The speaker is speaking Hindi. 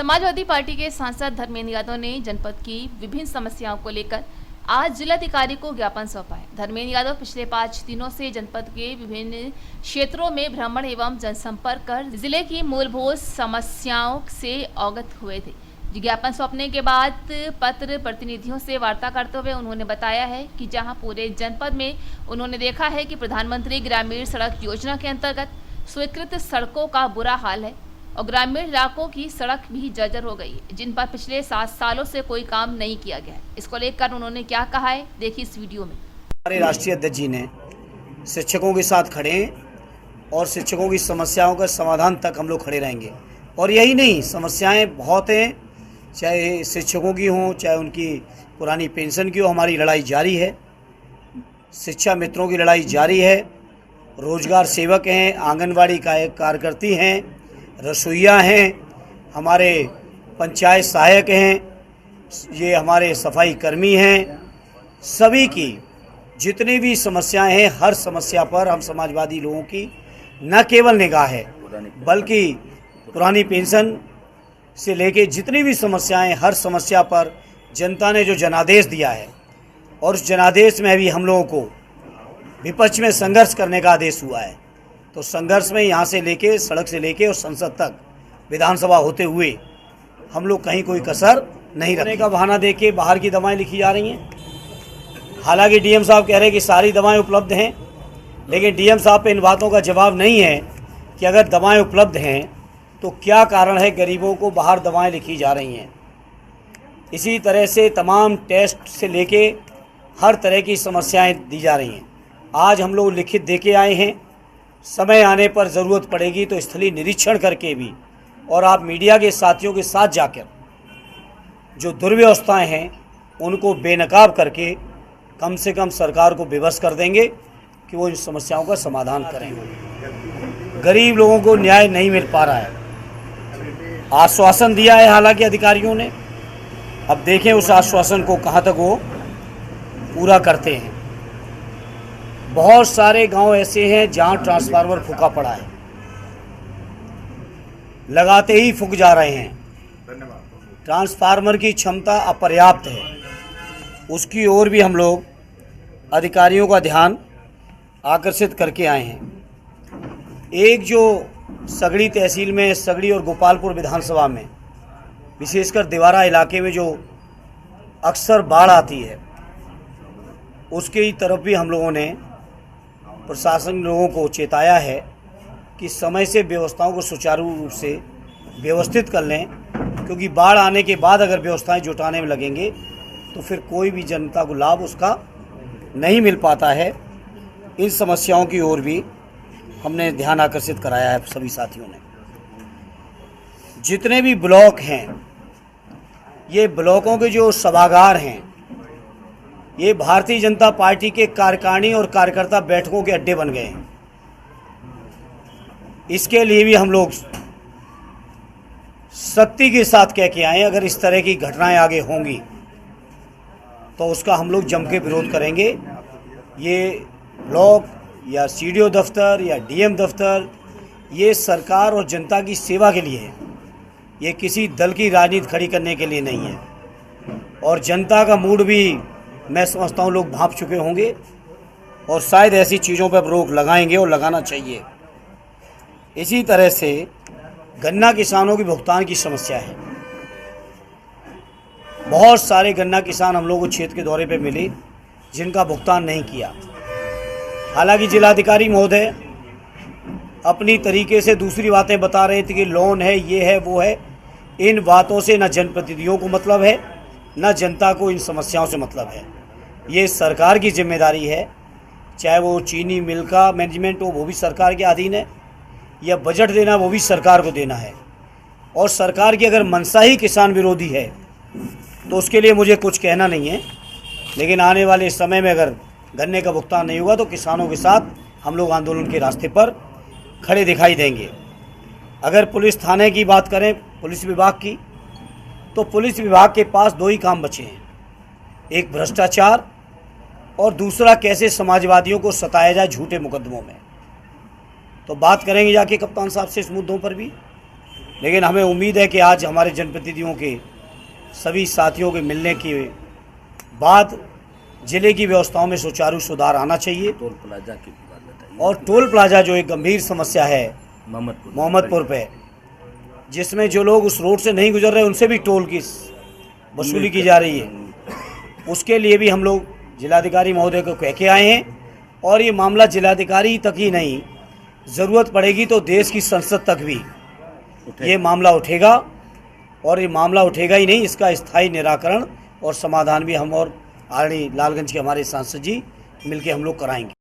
समाजवादी पार्टी के सांसद धर्मेंद्र यादव ने जनपद की विभिन्न समस्याओं को लेकर आज जिलाधिकारी को ज्ञापन सौंपा है। धर्मेंद्र यादव पिछले 5 दिनों से जनपद के विभिन्न क्षेत्रों में भ्रमण एवं जनसंपर्क कर जिले की मूलभूत समस्याओं से अवगत हुए थे। ज्ञापन सौंपने के बाद पत्र प्रतिनिधियों से वार्ता करते हुए उन्होंने बताया है कि जहां पूरे जनपद में उन्होंने देखा है कि प्रधानमंत्री ग्रामीण सड़क योजना के अंतर्गत स्वीकृत सड़कों का बुरा हाल है और ग्रामीण इलाकों की सड़क भी जर्जर हो गई है, जिन पर पिछले 7 सालों से कोई काम नहीं किया गया है। इसको लेकर उन्होंने क्या कहा है, देखिए इस वीडियो में। हमारे राष्ट्रीय अध्यक्ष जी ने शिक्षकों के साथ खड़े हैं और शिक्षकों की समस्याओं का समाधान तक हम लोग खड़े रहेंगे। और यही नहीं, समस्याएं बहुत हैं, चाहे शिक्षकों की हों, चाहे उनकी पुरानी पेंशन की हो। हमारी लड़ाई जारी है, शिक्षा मित्रों की लड़ाई जारी है। रोजगार सेवक हैं, आंगनवाड़ी कार्यकर्ती हैं, रसोइया हैं, हमारे पंचायत सहायक हैं, ये हमारे सफाई कर्मी हैं। सभी की जितनी भी समस्याएं हैं, हर समस्या पर हम समाजवादी लोगों की न केवल निगाह है, बल्कि पुरानी पेंशन से लेके जितनी भी समस्याएं, हर समस्या पर जनता ने जो जनादेश दिया है और उस जनादेश में भी हम लोगों को विपक्ष में संघर्ष करने का आदेश हुआ है। तो संघर्ष में यहाँ से लेके, सड़क से लेके और संसद तक, विधानसभा होते हुए हम लोग कहीं कोई कसर नहीं रखने का बहाना देके बाहर की दवाएं लिखी जा रही हैं। हालांकि डीएम साहब कह रहे हैं कि सारी दवाएं उपलब्ध हैं, लेकिन डीएम साहब पे इन बातों का जवाब नहीं है कि अगर दवाएं उपलब्ध हैं तो क्या कारण है गरीबों को बाहर दवाएं लिखी जा रही हैं। इसी तरह से तमाम टेस्ट से लेके हर तरह की समस्याएं दी जा रही हैं। आज हम लोग लिखित दे के आए हैं, समय आने पर ज़रूरत पड़ेगी तो स्थलीय निरीक्षण करके भी और आप मीडिया के साथियों के साथ जाकर जो दुर्व्यवस्थाएं हैं उनको बेनकाब करके कम से कम सरकार को विवश कर देंगे कि वो इन समस्याओं का समाधान करें। गरीब लोगों को न्याय नहीं मिल पा रहा है। आश्वासन दिया है हालांकि अधिकारियों ने, अब देखें उस आश्वासन को कहाँ तक वो पूरा करते हैं। बहुत सारे गांव ऐसे हैं जहां ट्रांसफार्मर फूका पड़ा है, लगाते ही फूक जा रहे हैं। ट्रांसफार्मर की क्षमता अपर्याप्त है, उसकी ओर भी हम लोग अधिकारियों का ध्यान आकर्षित करके आए हैं। एक जो सगड़ी तहसील में, सगड़ी और गोपालपुर विधानसभा में, विशेषकर दिवारा इलाके में जो अक्सर बाढ़ आती है, उसकी तरफ भी हम लोगों ने प्रशासन लोगों को चेताया है कि समय से व्यवस्थाओं को सुचारू रूप से व्यवस्थित कर लें, क्योंकि बाढ़ आने के बाद अगर व्यवस्थाएं जुटाने में लगेंगे तो फिर कोई भी जनता को लाभ उसका नहीं मिल पाता है। इन समस्याओं की ओर भी हमने ध्यान आकर्षित कराया है सभी साथियों ने। जितने भी ब्लॉक हैं, ये ब्लॉकों के जो सभागार हैं, ये भारतीय जनता पार्टी के कार्यकारिणी और कार्यकर्ता बैठकों के अड्डे बन गए हैं। इसके लिए भी हम लोग सख्ती के साथ कह के आए, अगर इस तरह की घटनाएं आगे होंगी तो उसका हम लोग जम के विरोध करेंगे। ये ब्लॉक या सीडीओ दफ्तर या डीएम दफ्तर, ये सरकार और जनता की सेवा के लिए है, ये किसी दल की राजनीति खड़ी करने के लिए नहीं है। और जनता का मूड भी मैं समझता हूँ लोग भांप चुके होंगे और शायद ऐसी चीज़ों पर रोक लगाएंगे और लगाना चाहिए। इसी तरह से गन्ना किसानों की भुगतान की समस्या है। बहुत सारे गन्ना किसान हम लोग को क्षेत्र के दौरे पे मिले जिनका भुगतान नहीं किया। हालांकि जिलाधिकारी महोदय अपनी तरीके से दूसरी बातें बता रहे थे कि लोन है, ये है, वो है। इन बातों से न जनप्रतिनिधियों को मतलब है, न जनता को इन समस्याओं से मतलब है। ये सरकार की जिम्मेदारी है, चाहे वो चीनी मिल का मैनेजमेंट हो वो भी सरकार के अधीन है, या बजट देना वो भी सरकार को देना है। और सरकार की अगर मंशा ही किसान विरोधी है तो उसके लिए मुझे कुछ कहना नहीं है, लेकिन आने वाले समय में अगर गन्ने का भुगतान नहीं होगा तो किसानों के साथ हम लोग आंदोलन के रास्ते पर खड़े दिखाई देंगे। अगर पुलिस थाने की बात करें, पुलिस विभाग की, तो पुलिस विभाग के पास 2 ही काम बचे हैं, एक भ्रष्टाचार और दूसरा कैसे समाजवादियों को सताया जाए झूठे मुकदमों में। तो बात करेंगे जाके कप्तान साहब से इस मुद्दों पर भी। लेकिन हमें उम्मीद है कि आज हमारे जनप्रतिनिधियों के सभी साथियों के मिलने के बाद ज़िले की व्यवस्थाओं में सुचारू सुधार आना चाहिए। टोल प्लाजा की बात बताइए। और टोल प्लाजा जो एक गंभीर समस्या है मोहम्मदपुर पे, जिसमें जो लोग उस रोड से नहीं गुजर रहे उनसे भी टोल की वसूली की जा रही है, उसके लिए भी हम लोग जिलाधिकारी महोदय को कह के आए हैं। और ये मामला जिलाधिकारी तक ही नहीं, ज़रूरत पड़ेगी तो देश की संसद तक भी ये मामला उठेगा। और ये मामला उठेगा ही नहीं, इसका स्थायी निराकरण और समाधान भी हम और आरणी लालगंज के हमारे सांसद जी मिलके हम लोग कराएंगे।